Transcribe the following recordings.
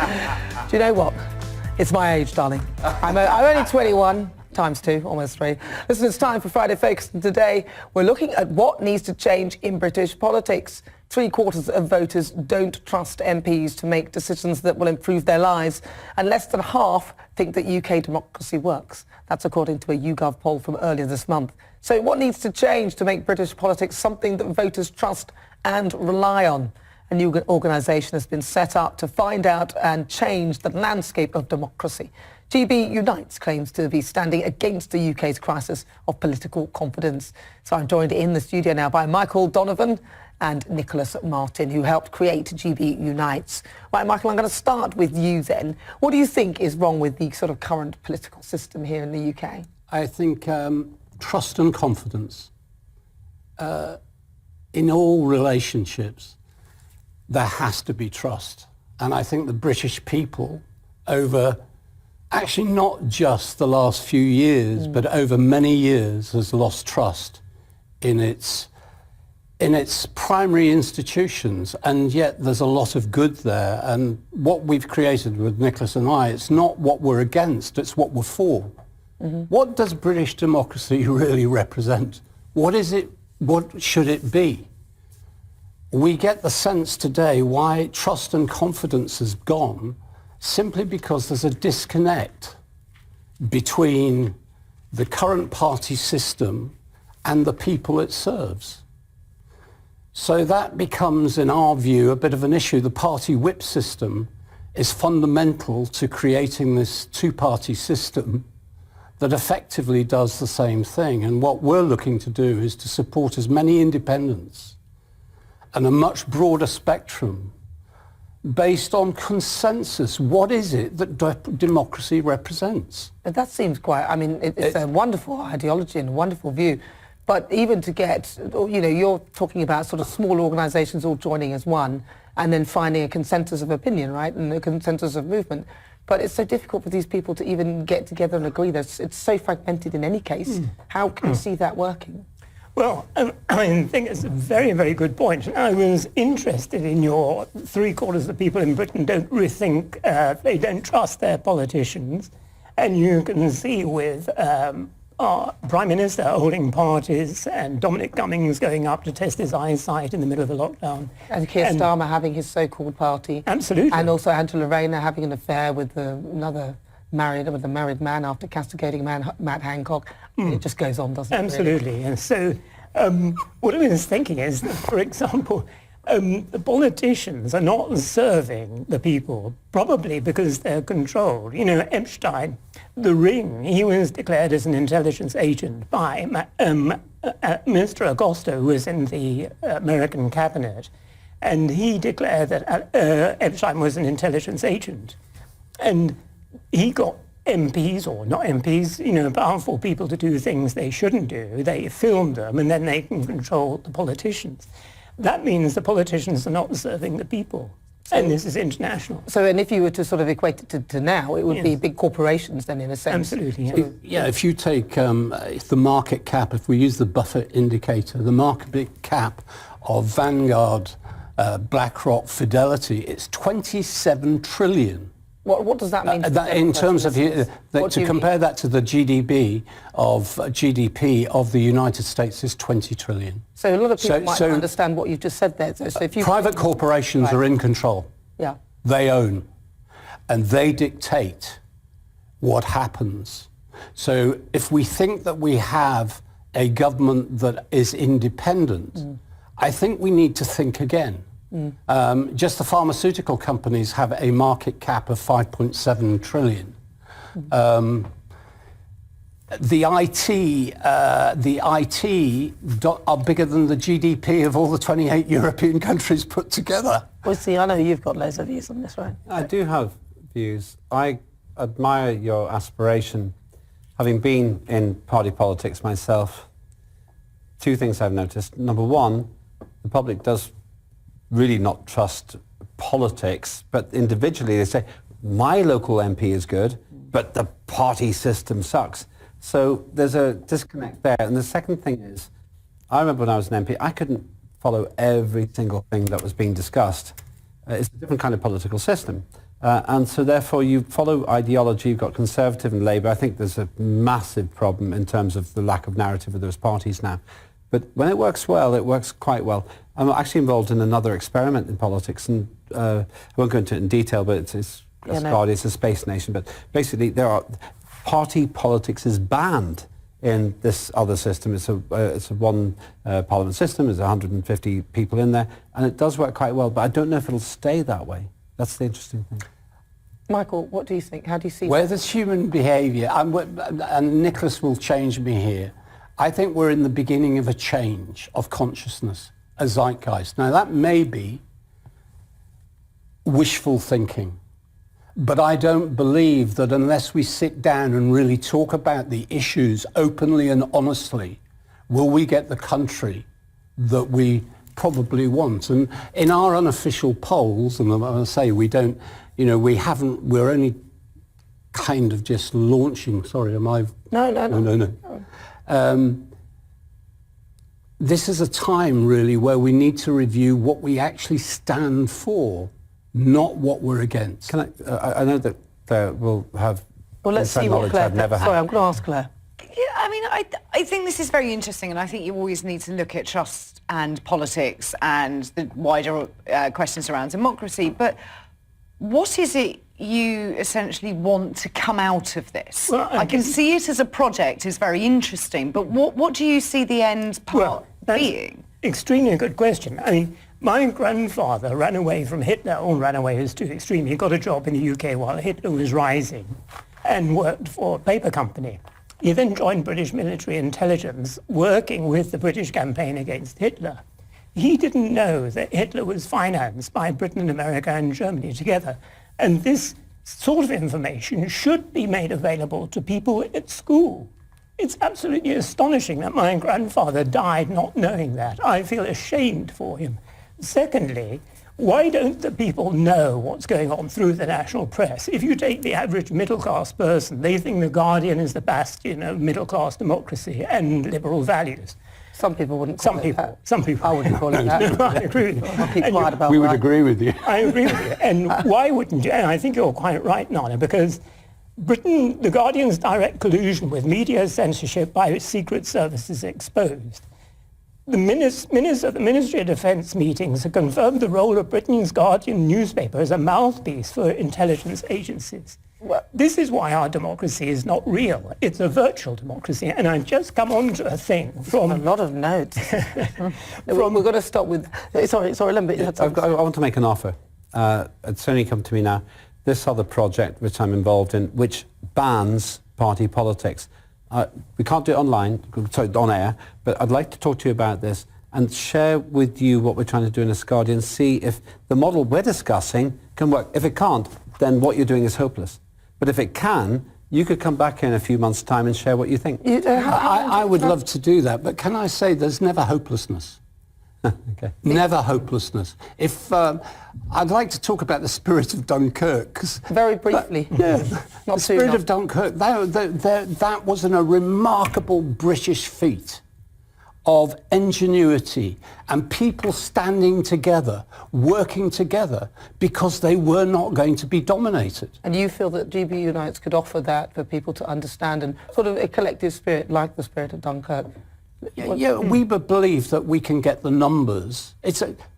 Do you know what? It's my age, darling. I'm only 21 times 2, almost 3. Listen, it's time for Friday Focus, and today we're looking at what needs to change in British politics. 3/4 of voters don't trust MPs to make decisions that will improve their lives, and less than half think that UK democracy works. That's according to a YouGov poll from earlier this month. So what needs to change to make British politics something that voters trust and rely on? A new organisation has been set up to find out and change the landscape of democracy. GB Unites claims to be standing against the UK's crisis of political confidence. So I'm joined in the studio now by Michael Donovan and Nicholas Martin, who helped create GB Unites. Right, Michael, I'm going to start with you then. What do you think is wrong with the sort of current political system here in the UK? I think trust and confidence. In all relationships, there has to be trust. And I think the British people, over actually not just the last few years, but over many years, has lost trust in its primary institutions, and yet there's a lot of good there. And what we've created with Nicholas and I, it's not what we're against, it's what we're for. What does British democracy really represent? What is it? What should it be? We get the sense today why trust and confidence has gone, simply because there's a disconnect between the current party system and the people it serves. So that becomes, in our view, a bit of an issue. The party whip system is fundamental to creating this two-party system that effectively does the same thing. And what we're looking to do is to support as many independents and a much broader spectrum based on consensus. What is it that democracy represents? But that seems quite, I mean, it's a wonderful ideology and a wonderful view. But even to get, you know, you're talking about sort of small organisations all joining as one and then finding a consensus of opinion, right, and a consensus of movement. But it's so difficult for these people to even get together and agree. It's so fragmented in any case. How can you see that working? Well, I think it's a very, very good point. I was interested in your 3/4 of the people in Britain don't rethink, they don't trust their politicians. And you can see with our Prime Minister holding parties and Dominic Cummings going up to test his eyesight in the middle of a lockdown. And Keir Starmer having his so-called party. Absolutely. And also Angela Rayner having an affair with a married man after castigating Matt Hancock. It just goes on, doesn't it? Absolutely. Really? And so what I was thinking is that, for example, the politicians are not serving the people, probably because they're controlled. You know, Epstein, the Ring, he was declared as an intelligence agent by Mr. Acosta, who was in the American cabinet, and he declared that Epstein was an intelligence agent. And he got MPs, or not MPs, you know, powerful people to do things they shouldn't do. They film them and then they can control the politicians. That means the politicians are not serving the people. And this is international. So, and if you were to sort of equate it to now, it would be big corporations then, in a sense. Absolutely, yeah. If you take the market cap, if we use the Buffett indicator, the market cap of Vanguard, BlackRock, Fidelity, it's 27 trillion. What does that mean? In terms of, to compare that to the GDP of the United States is 20 trillion. So a lot of people might not understand what you've just said there. So if you private corporations are in control. Yeah. They own, and they dictate what happens. So if we think that we have a government that is independent, I think we need to think again. Just the pharmaceutical companies have a market cap of 5.7 trillion. The IT are bigger than the GDP of all the 28 European countries put together. Well, see, I know you've got loads of views on this, right? I do have views. I admire your aspiration. Having been in party politics myself, 2 things I've noticed. Number one, the public does really not trust politics, but individually they say, my local MP is good, but the party system sucks. So there's a disconnect there. And the second thing is, I remember when I was an MP, I couldn't follow every single thing that was being discussed. It's a different kind of political system. And so therefore you follow ideology, you've got Conservative and Labour. I think there's a massive problem in terms of the lack of narrative of those parties now. But when it works well, it works quite well. I'm actually involved in another experiment in politics, and I won't go into it in detail, but it's it's a space nation. But basically, party politics is banned in this other system. It's a one parliament system. There's 150 people in there, and it does work quite well. But I don't know if it'll stay that way. That's the interesting thing. Michael, what do you think? How do you see Where that? there's human behaviour, and Nicholas will change me here, I think we're in the beginning of a change of consciousness, a zeitgeist. Now that may be wishful thinking, but I don't believe that unless we sit down and really talk about the issues openly and honestly, will we get the country that we probably want. And in our unofficial polls, and I say we don't, we're only kind of just launching, sorry, am I? No. This is a time really where we need to review what we actually stand for, not what we're against. I know that we'll have let's see what Claire... Sorry, I'm going to ask Claire. Yeah, I mean, I think this is very interesting, and I think you always need to look at trust and politics and the wider questions around democracy. But what is it you essentially want to come out of this? Well, I can see it as a project is very interesting, but what do you see the end part being? Extremely good question. I mean, my grandfather ran away from Hitler, or ran away is too extreme. He got a job in the UK while Hitler was rising and worked for a paper company. He then joined British military intelligence, working with the British campaign against Hitler. He didn't know that Hitler was financed by Britain, America and Germany together. And this sort of information should be made available to people at school. It's absolutely astonishing that my grandfather died not knowing that. I feel ashamed for him. Secondly, why don't the people know what's going on through the national press? If you take the average middle-class person, they think The Guardian is the bastion of middle-class democracy and liberal values. Some people wouldn't call it that. Some people. I wouldn't call it that. No, I agree with you. I'll keep quiet about We that. would agree with you. I agree with you. And why wouldn't you? And I think you're quite right, Nana, because Britain, The Guardian's direct collusion with media censorship by its secret services exposed. The minutes of the Ministry of Defence meetings have confirmed the role of Britain's Guardian newspaper as a mouthpiece for intelligence agencies. Well, this is why our democracy is not real. It's a virtual democracy. And I've just come on to a thing from... A lot of notes. We're going to stop with... Sorry, Lembit, you had something. I want to make an offer. It's only come to me now. This other project which I'm involved in, which bans party politics. We can't do it online, sorry, on air, but I'd like to talk to you about this and share with you what we're trying to do in Asgardia and see if the model we're discussing can work. If it can't, then what you're doing is hopeless. But if it can, you could come back in a few months' time and share what you think. I would love to do that, but can I say there's never hopelessness. Okay. Never hopelessness. If I'd like to talk about the spirit of Dunkirk. Very briefly. The spirit of Dunkirk, that was a remarkable British feat of ingenuity and people standing together, working together, because they were not going to be dominated. And you feel that GB Unites could offer that for people to understand and sort of a collective spirit like the spirit of Dunkirk? Yeah, we believe that we can get the numbers.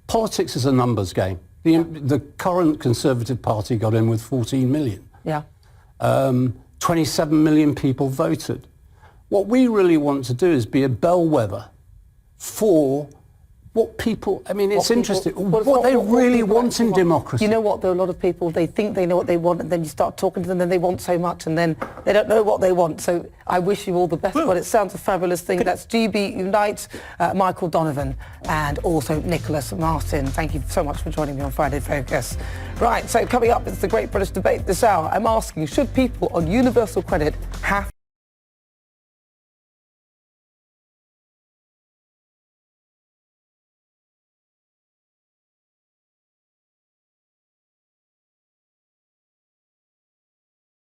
Politics is a numbers game. The current Conservative Party got in with 14 million. Yeah. 27 million people voted. What we really want to do is be a bellwether for what people, I mean, it's interesting, what they really want in democracy. You know what, though, a lot of people, they think they know what they want, and then you start talking to them, and they want so much, and then they don't know what they want. So I wish you all the best, but it sounds a fabulous thing. That's GB Unite, Michael Donovan, and also Nicholas Martin. Thank you so much for joining me on Friday Focus. Right, so coming up, it's the Great British Debate this hour. I'm asking, should people on universal credit have